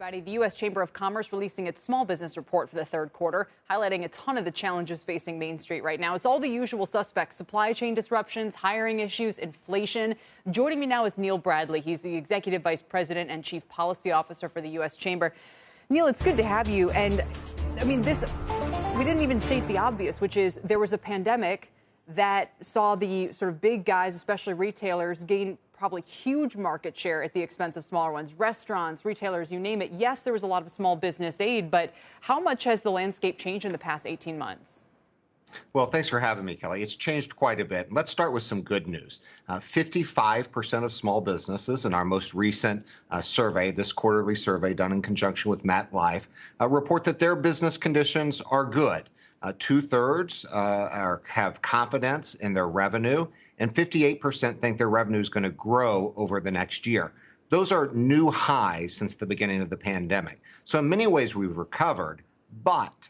Everybody, the U.S. Chamber of Commerce releasing its small business report for the third quarter, highlighting a ton of the challenges facing Main Street right now. It's all the usual suspects: supply chain disruptions, hiring issues, inflation. Joining me now is Neil Bradley. He's the Executive Vice President and Chief Policy Officer for the U.S. Chamber. Neil, it's good to have you. And I mean, we didn't even state the obvious, which is there was a pandemic that saw the sort of big guys, especially retailers, gain probably huge market share at the expense of smaller ones, restaurants, retailers, you name it. Yes, there was a lot of small business aid, but how much has the landscape changed in the past 18 months? Well, thanks for having me, Kelly. It's changed quite a bit. Let's start with some good news. 55% of small businesses in our most recent survey, this quarterly survey done in conjunction with MetLife, report that their business conditions are good. Two-thirds have confidence in their revenue, and 58% think their revenue is going to grow over the next year. Those are new highs since the beginning of the pandemic. So in many ways, we've recovered, but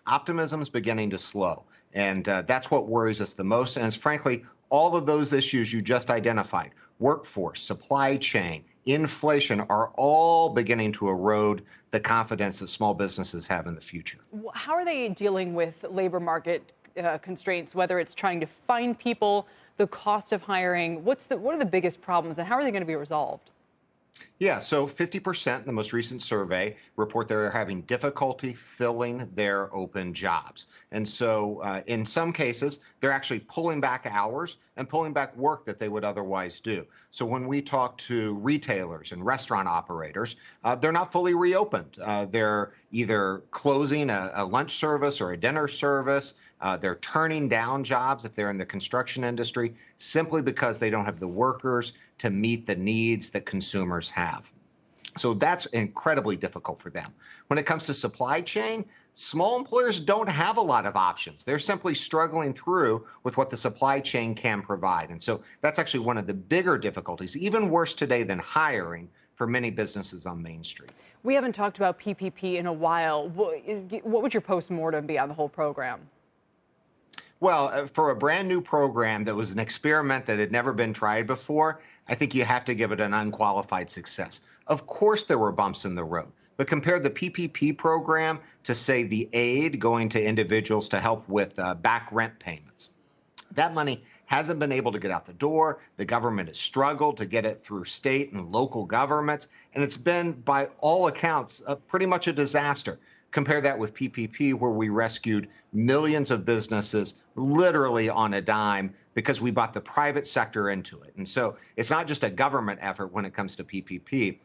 optimism is beginning to slow. And that's what worries us the most. And it's frankly, all of those issues you just identified, workforce, supply chain, inflation, are all beginning to erode the confidence that small businesses have in the future. How are they dealing with labor market constraints, whether it's trying to find people, the cost of hiring? What are the biggest problems, and how are they going to be resolved? Yeah, so 50% in the most recent survey report they're having difficulty filling their open jobs. And so in some cases, they're actually pulling back hours and pulling back work that they would otherwise do. So when we talk to retailers and restaurant operators, they're not fully reopened. They're either closing a lunch service or a dinner service. They're turning down jobs if they're in the construction industry simply because they don't have the workers to meet the needs that consumers have. So that's incredibly difficult for them. When it comes to supply chain, small employers don't have a lot of options. They're simply struggling through with what the supply chain can provide. And so that's actually one of the bigger difficulties, even worse today than hiring for many businesses on Main Street. We haven't talked about PPP in a while. What would your postmortem be on the whole program? Well, for a brand new program that was an experiment that had never been tried before, I think you have to give it an unqualified success. Of course, there were bumps in the road, but compare the PPP program to, say, the aid going to individuals to help with back rent payments. That money hasn't been able to get out the door. The government has struggled to get it through state and local governments, and it's been, by all accounts, pretty much a disaster. Compare that with PPP, where we rescued millions of businesses literally on a dime because we brought the private sector into it. And so it's not just a government effort when it comes to PPP.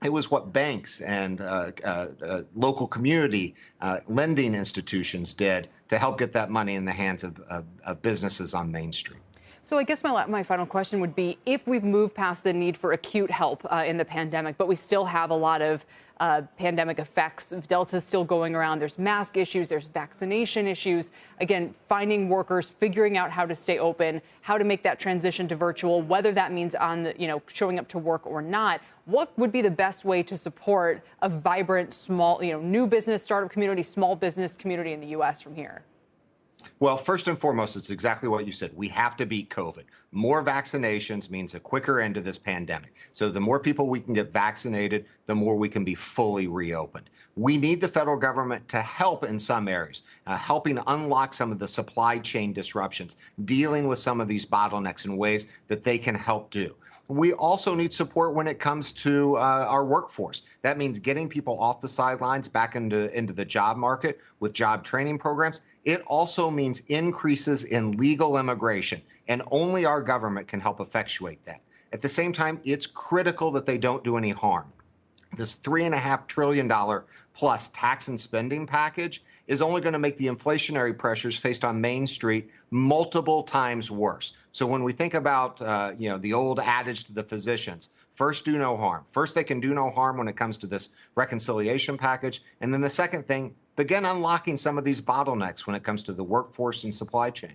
It was what banks and local community lending institutions did to help get that money in the hands of businesses on Main Street. So I guess my final question would be, if we've moved past the need for acute help in the pandemic, but we still have a lot of pandemic effects, Delta still going around, there's mask issues, there's vaccination issues, again, finding workers, figuring out how to stay open, how to make that transition to virtual, whether that means showing up to work or not. What would be the best way to support a vibrant, small, new business startup community, small business community in the U.S. from here? Well, first and foremost, it's exactly what you said. We have to beat COVID. More vaccinations means a quicker end to this pandemic. So the more people we can get vaccinated, the more we can be fully reopened. We need the federal government to help in some areas, helping unlock some of the supply chain disruptions, dealing with some of these bottlenecks in ways that they can help do. We also need support when it comes to our workforce. That means getting people off the sidelines back into the job market with job training programs. It also means increases in legal immigration, and only our government can help effectuate that. At the same time, it's critical that they don't do any harm. This $3.5 trillion plus tax and spending package is only going to make the inflationary pressures faced on Main Street multiple times worse. So when we think about, the old adage to the physicians, first, do no harm. First, they can do no harm when it comes to this reconciliation package. And then the second thing, begin unlocking some of these bottlenecks when it comes to the workforce and supply chain.